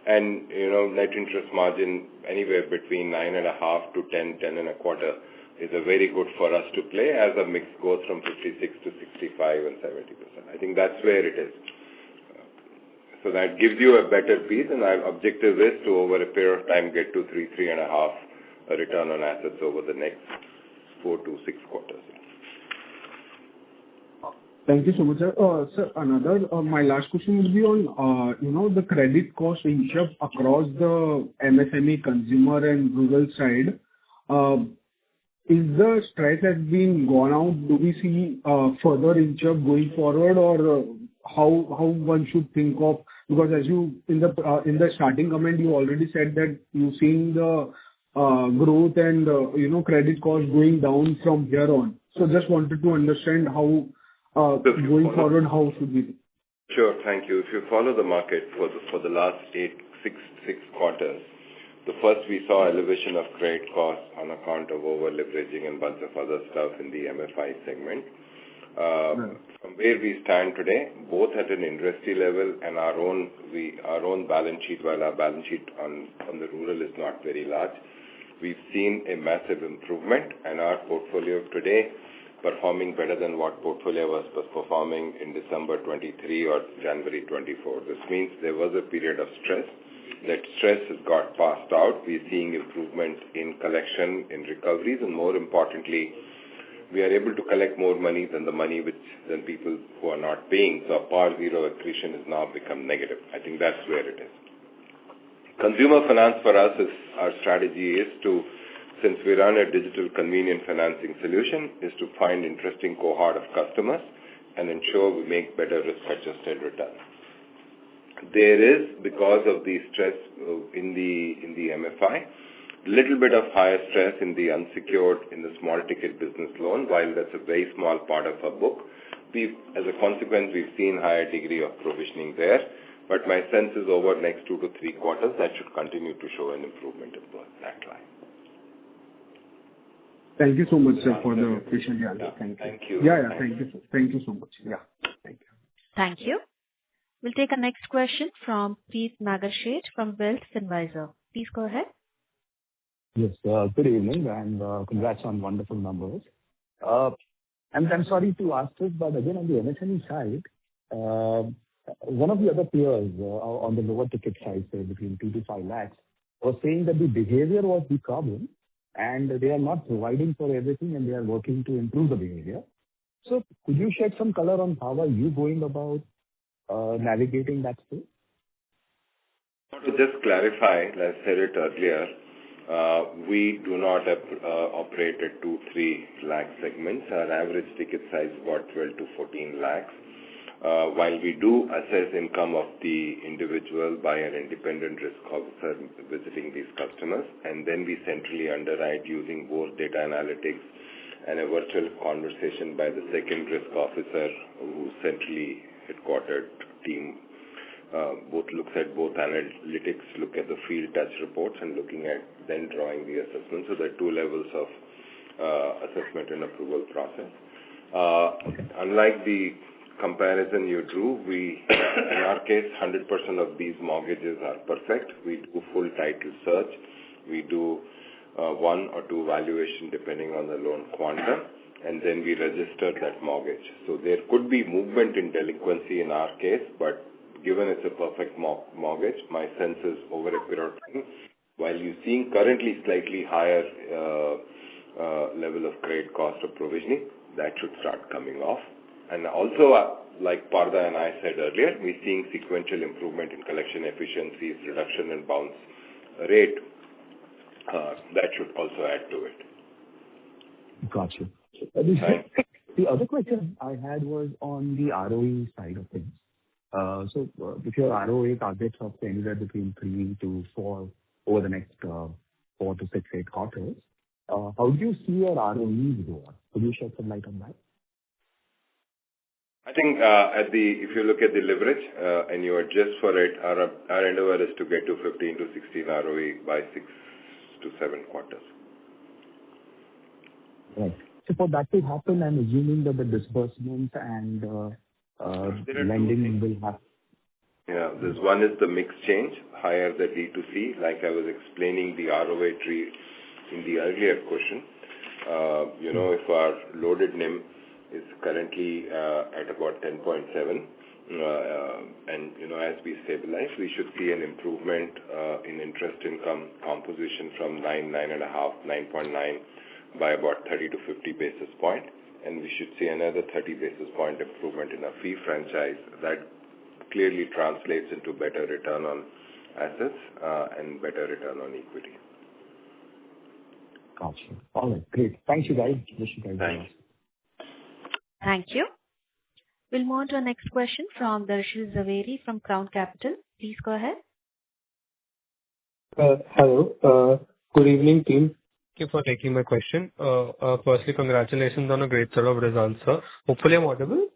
And, net interest margin anywhere between 9.5 to 10, 10.25 is a very good for us to play as the mix goes from 56 to 65 and 70%. I think that's where it is. So that gives you a better piece, and our objective is to, over a period of time, get to 3.5 return on assets over the next 4 to 6 quarters. Thank you so much, sir. Sir, my last question will be on, the credit cost inch up across the MSME, consumer and rural side. Is the stress has been gone out? Do we see further inch up going forward, or how one should think of? Because as you in the starting comment, you already said that you've seen the growth and credit cost going down from here on. So just wanted to understand how going forward, how should we? Sure, thank you. If you follow the market for the last 6 quarters, the first we saw elevation of credit costs on account of over leveraging and bunch of other stuff in the MFI segment. From where we stand today, both at an industry level and our own balance sheet, while our balance sheet on the rural is not very large, we've seen a massive improvement, and our portfolio today performing better than what portfolio was performing in December 23 or January 24. This means there was a period of stress. That stress has got passed out. We're seeing improvement in collection, in recoveries, and more importantly, we are able to collect more money than people who are not paying. So par zero accretion has now become negative. I think that's where it is. Consumer finance for us our strategy is to, since we run a digital convenient financing solution, is to find interesting cohort of customers and ensure we make better risk-adjusted returns. There is, because of the stress in the MFI, little bit of higher stress in the unsecured, in the small ticket business loan. While that's a very small part of our book, as a consequence, we've seen higher degree of provisioning there. But my sense is over next 2 to 3 quarters, that should continue to show an improvement in that line. Thank you so much, sir, for the patient answer. Thank you. Yeah, thank you. Thank you so much. Yeah, thank you. Thank you. We'll take a next question from Preet Nagarsheth from Wealth Advisor. Please go ahead. Yes, good evening, and congrats on wonderful numbers. I'm sorry to ask this, but again, on the MSME side, one of the other peers on the lower ticket side, say between 2 to 5 lakhs, was saying that the behavior was the problem, and they are not providing for everything, and they are working to improve the behavior. So, could you shed some color on how are you going about navigating that space? To just clarify, as I said it earlier, We do not operate at 2-3 lakh segments. Our average ticket size is about 12 to 14 lakhs. While we do assess income of the individual by an independent risk officer visiting these customers, and then we centrally underwrite using both data analytics and a virtual conversation by the second risk officer who centrally headquartered team both looks at both analytics, look at the field touch reports, and looking at then drawing the assessment. So there are two levels of assessment and approval process. Unlike the comparison you drew, in our case, 100% of these mortgages are perfect. We do full title search. We do one or two valuation depending on the loan quantum, and then we register that mortgage. So there could be movement in delinquency in our case, but given it's a perfect mortgage, my sense is over a period of time, while you're seeing currently slightly higher level of credit cost of provisioning, that should start coming off. And also, like Partha and I said earlier, we're seeing sequential improvement in collection efficiencies, reduction in bounce rate. That should also add to it. Got you. The other question I had was on the ROE side of things. So if your ROA targets of anywhere between 3 to 4 over the next 4 to 6, 8 quarters, how do you see your ROEs go on? Could you shed some light on that? I think if you look at the leverage and you adjust for it, our endeavor is to get to 15 to 16 ROE by 6 to 7 quarters. Right. So for that to happen, I'm assuming that the disbursement and lending will have. Yeah, this one is the mix change, higher the D2C, like I was explaining the ROA tree in the earlier question. If our loaded NIM is currently at about 10.7, and as we stabilize, we should see an improvement in interest income composition from 9.5, 9.9 by about 30 to 50 basis point, and we should see another 30 basis point improvement in our fee franchise. That clearly translates into better return on assets and better return on equity. Gotcha. All right, great. Thank you, guys. Wish you guys well. Thank you. We'll move on to our next question from Darshil Zaveri from Crown Capital. Please go ahead. Hello. Good evening, team. Thank you for taking my question. Firstly, congratulations on a great set of results, sir. Hopefully, I'm audible.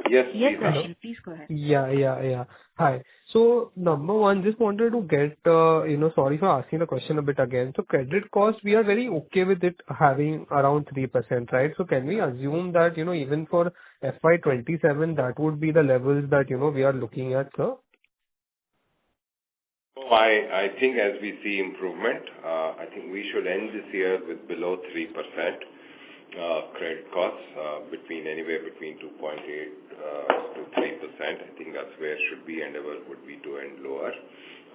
Yes, Darshil, please go ahead. Yeah. Hi. So, number one, just wanted to get, sorry for asking the question a bit again. So, credit cost, we are very okay with it having around 3%, right? So, can we assume that, even for FY27, that would be the levels that, we are looking at, sir? I think as we see improvement, I think we should end this year with below 3% credit costs, anywhere between 2.8 to 3%. I think that's where should be endeavor would be to end lower.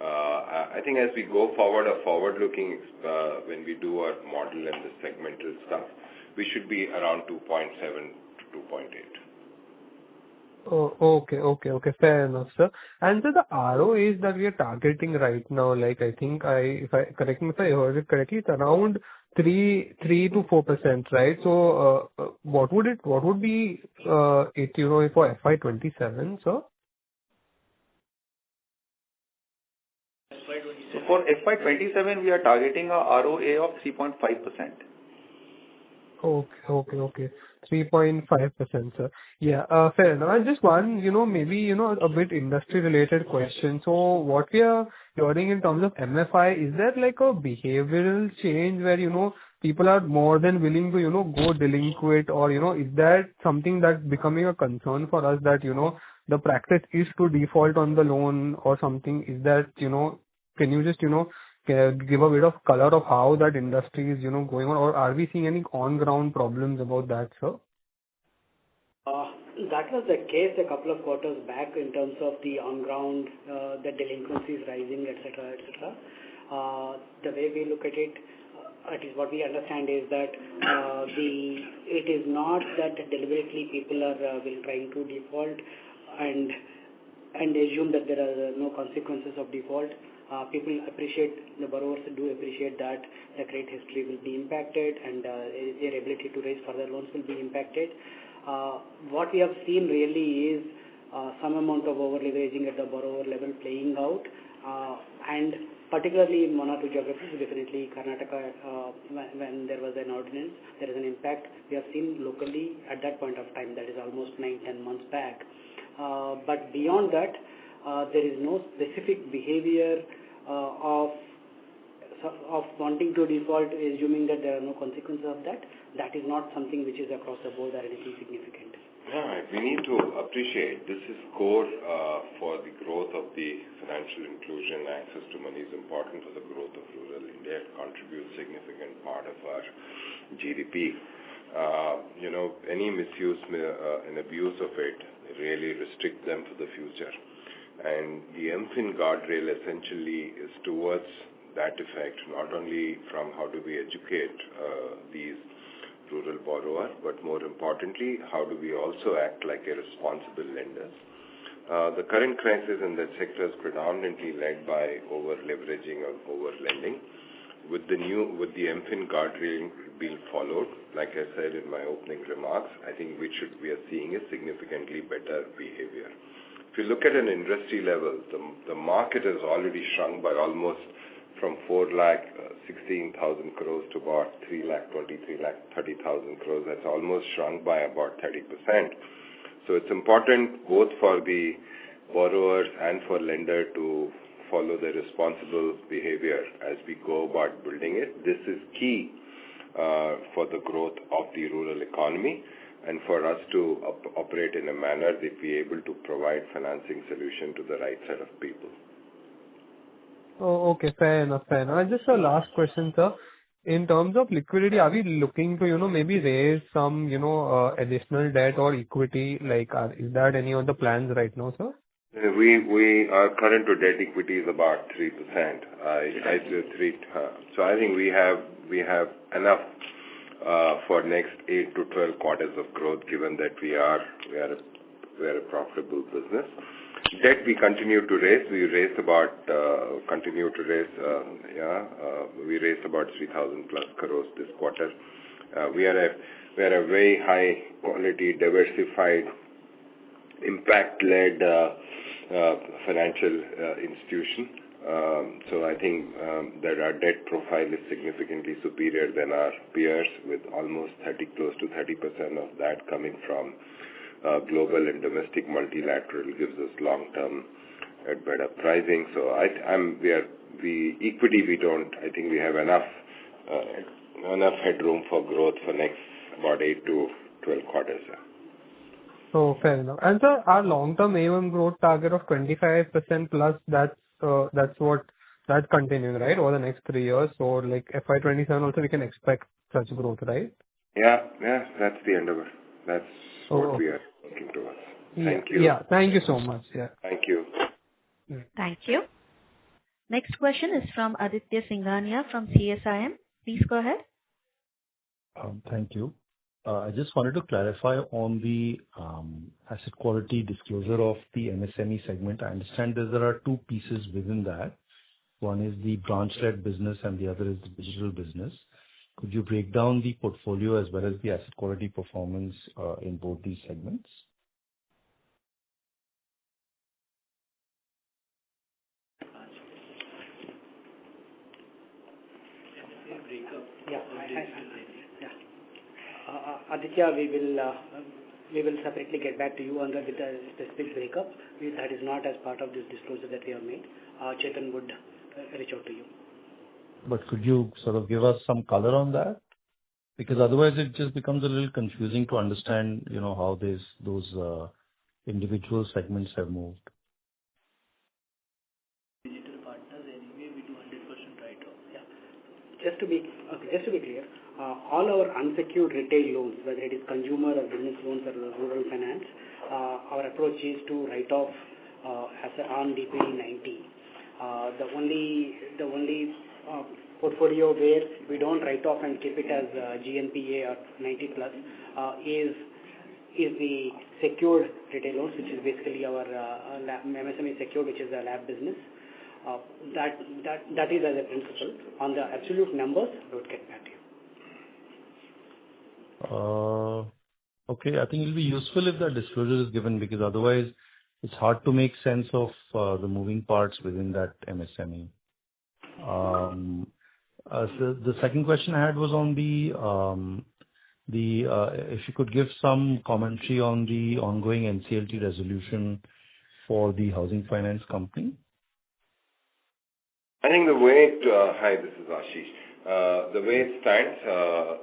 I think as we go forward, forward-looking, when we do our model and the segmental stuff, we should be around 2.7 to 2.8. Oh, okay. Fair enough, sir. And so the ROAs that we are targeting right now, like I think correct me if I heard it correctly, it's around 3 to 4%, right? So what would be it, for FY27, sir? So for FY27, we are targeting a ROA of 3.5%. Okay. 3.5%, sir. Yeah, fair enough. And just one, maybe, a bit industry-related question. So what we are hearing in terms of MFI, is there like a behavioral change where, people are more than willing to, go delinquent, or, is that something that's becoming a concern for us that, the practice is to default on the loan or something? Is that, can you just, give a bit of color of how that industry is, going on, or are we seeing any on-ground problems about that, sir? That was the case a couple of quarters back in terms of the on-ground, the delinquencies rising, etc. The way we look at it, at least what we understand is that it is not that deliberately people are trying to default and assume that there are no consequences of default. People appreciate, the borrowers do appreciate that the credit history will be impacted and their ability to raise further loans will be impacted. What we have seen really is some amount of over-leveraging at the borrower level playing out, and particularly in one or two geographies, definitely Karnataka, when there was an ordinance, there is an impact. We have seen locally at that point of time, that is almost 9-10 months back. But beyond that, there is no specific behavior of wanting to default, assuming that there are no consequences of that. That is not something which is across the board or anything significant. Yeah, we need to appreciate this is core for the growth of the financial inclusion. Access to money is important for the growth of rural India. It contributes significant part of our GDP. Any misuse and abuse of it really restrict them to the future. And the MFIN guardrail essentially is towards that effect, not only from how do we educate these rural borrowers, but more importantly, how do we also act like a responsible lender. The current crisis in that sector is predominantly led by over-leveraging or over-lending. With the MFIN guardrail being followed, like I said in my opening remarks, I think we are seeing a significantly better behavior. If you look at an industry level, the market has already shrunk by almost from 4,16,000 crores to about 3,30,000 crores. That's almost shrunk by about 30%. So it's important both for the borrowers and for lender to follow the responsible behavior as we go about building it. This is key for the growth of the rural economy and for us to operate in a manner that we're able to provide financing solution to the right set of people. Oh, okay. Fair enough. And just a last question, sir. In terms of liquidity, are we looking to, maybe raise some, additional debt or equity? Is that any of the plans right now, sir? Our current to debt equity is about 3%. So I think we have enough for next 8 to 12 quarters of growth, given that we are a profitable business. Debt we continue to raise. We raised about 3,000 plus crores this quarter. We are a very high quality, diversified, impact-led financial institution. So I think that our debt profile is significantly superior than our peers, with almost close to 30% of that coming from global and domestic multilateral, gives us long-term at better pricing. So I think we have enough headroom for growth for next about 8 to 12 quarters. Oh, fair enough. And sir, our long-term AUM growth target of 25% plus, that's continuing, right, over the next 3 years. So like FY27 also we can expect such growth, right? Yeah, that's the end of it. That's what we are looking towards. Thank you. Yeah, thank you so much. Yeah. Thank you. Thank you. Next question is from Aditya Singhania from CSIM. Please go ahead. Thank you. I just wanted to clarify on the asset quality disclosure of the MSME segment. I understand that there are two pieces within that. One is the branch-led business and the other is the digital business. Could you break down the portfolio as well as the asset quality performance in both these segments? Aditya, we will separately get back to you on that with a specific breakup. That is not as part of this disclosure that we have made. Chetan would reach out to you. But could you sort of give us some color on that? Because otherwise it just becomes a little confusing to understand, how those individual segments have moved. Digital partners, anyway, we do 100% write-off. Yeah. Just to be clear, all our unsecured retail loans, whether it is consumer or business loans or rural finance, our approach is to write off on DPD 90. The only portfolio where we don't write off and keep it as GNPA or 90 plus is the secured retail loans, which is basically our MSME secured, which is a lab business. That is as a principle. On the absolute numbers, I would get back to you. Okay. I think it'll be useful if the disclosure is given, because otherwise it's hard to make sense of the moving parts within that MSME. So the second question I had was on if you could give some commentary on the ongoing NCLT resolution for the housing finance company. I think the way hi, this is Ashish. The way it stands,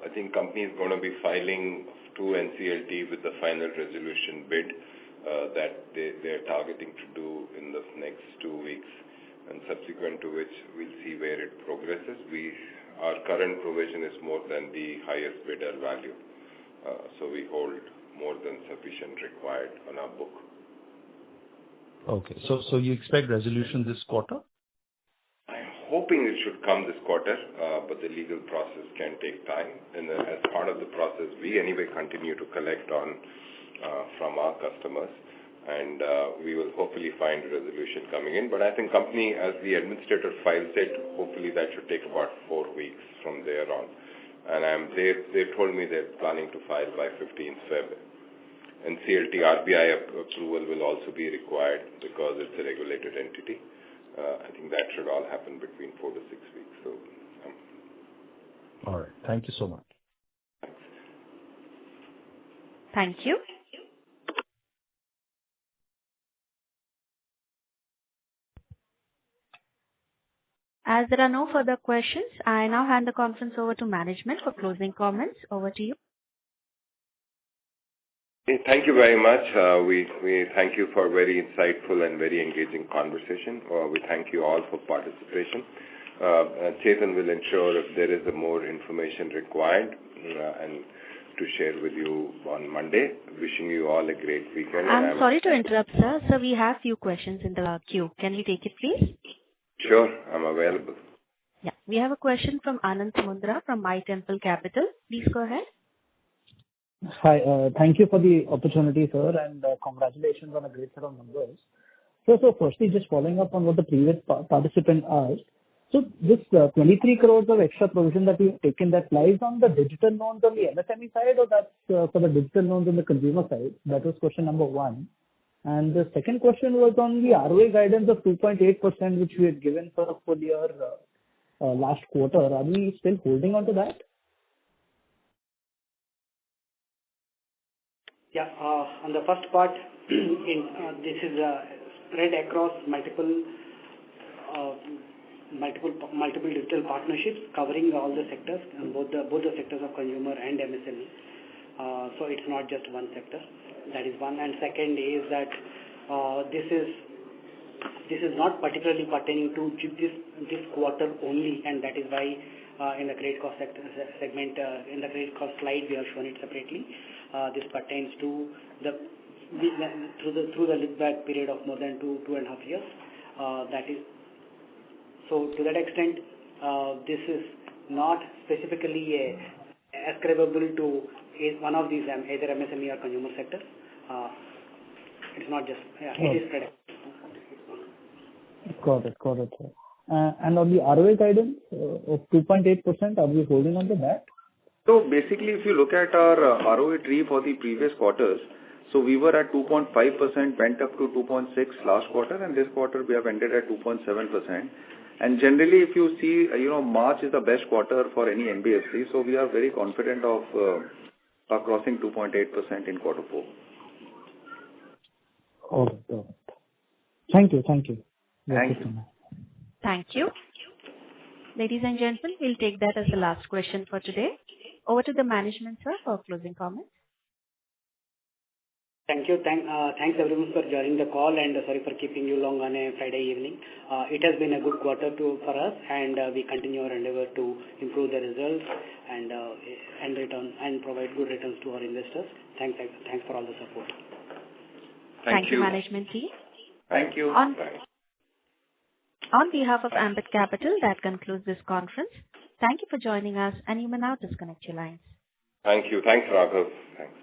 I think company is going to be filing to NCLT with the final resolution bid that they're targeting to do in the next 2 weeks, and subsequent to which we'll see where it progresses. Our current provision is more than the highest bidder value, so we hold more than sufficient required on our book. Okay, so you expect resolution this quarter? Hoping it should come this quarter, but the legal process can take time. And as part of the process, we anyway continue to collect on from our customers, and we will hopefully find a resolution coming in. But I think company, as the administrator files it, hopefully that should take about 4 weeks from there on. And they told me they're planning to file by 15th February. NCLT RBI approval will also be required because it's a regulated entity. I think that should all happen between 4 to 6 weeks. So, all right. Thank you so much. Thank you. As there are no further questions, I now hand the conference over to management for closing comments. Over to you. Thank you very much. We thank you for a very insightful and very engaging conversation. We thank you all for participation. Chetan will ensure if there is more information required and to share with you on Monday. Wishing you all a great weekend. I'm sorry to interrupt, sir. Sir, we have few questions in the queue. Can we take it, please? Sure, I'm available. Yeah, we have a question from Anand Mundra from My Temple Capital. Please go ahead. Hi, thank you for the opportunity, sir, and congratulations on a great set of numbers. So firstly, just following up on what the previous participant asked. So this 23 crores of extra provision that we've taken, that lies on the digital loans on the MSME side, or that's for the digital loans on the consumer side? That was question number one. And the second question was on the ROA guidance of 2.8%, which we had given for the full year last quarter. Are we still holding on to that? Yeah, on the first part, this is spread across multiple digital partnerships covering all the sectors, and both the sectors of consumer and MSME. So it's not just one sector. That is one. And second is that this is not particularly pertaining to this quarter only, and that is why in the credit cost segment, in the credit cost slide, we have shown it separately. This pertains to through the look back period of more than 2.5 years. That is so. To that extent, this is not specifically ascribable to one of these either MSME or consumer sector. It's not just it is spread. Got it, sir. And on the ROA guidance of 2.8%, are we holding on to that? So basically, if you look at our ROA tree for the previous quarters, so we were at 2.5%, went up to 2.6 last quarter, and this quarter we have ended at 2.7%. And generally, if you see, March is the best quarter for any NBFC, so we are very confident of crossing 2.8% in quarter 4. Okay. Thank you. Thank you. Thank you. Ladies and gentlemen, we'll take that as the last question for today. Over to the management, sir, for closing comments. Thank you. Thanks everyone for joining the call, and sorry for keeping you long on a Friday evening. It has been a good quarter for us, and we continue our endeavor to improve the results and return and provide good returns to our investors. Thanks for all the support. Thank you, management team. Thank you. On behalf of Ambit Capital, that concludes this conference. Thank you for joining us, and you may now disconnect your lines. Thank you. Thanks, Raghav. Thanks.